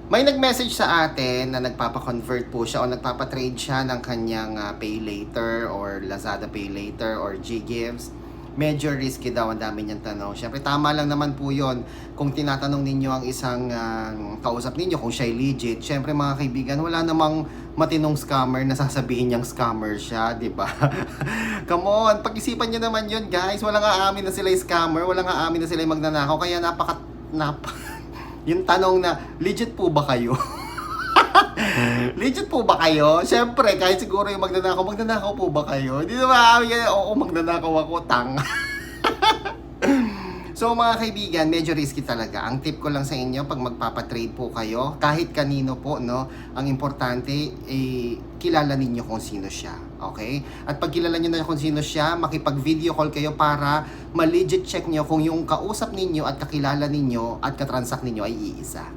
May nag-message sa atin na nagpapa-convert po siya o nagpapa-trade siya ng kanyang Pay Later or Lazada Pay Later or GGives. Medyo risky daw, ang dami niyang tanong. Siyempre, tama lang naman po yon kung tinatanong ninyo ang isang kausap ninyo kung siya'y legit. Siyempre, mga kaibigan, wala namang matinong scammer na sasabihin niyang scammer siya, di ba? Come on, pag-isipan niyo naman yun, guys. Walang aamin na sila'y scammer, walang aamin na sila'y magnanakaw. Kaya yung tanong na, legit po ba kayo? Legit po ba kayo? Siyempre, kahit siguro yung magnanakaw po ba kayo? Hindi na maamin ka, oo, magnanakaw ako, tanga. So mga kaibigan, medyo risky talaga. Ang tip ko lang sa inyo, pag magpapatrade po kayo, kahit kanino po, no, ang importante, kilala ninyo kung sino siya. Okay? At pag kilala nyo na kung sino siya, makipag-video call kayo para ma-legit check nyo kung yung kausap ninyo at kakilala ninyo at katransact ninyo ay iisa.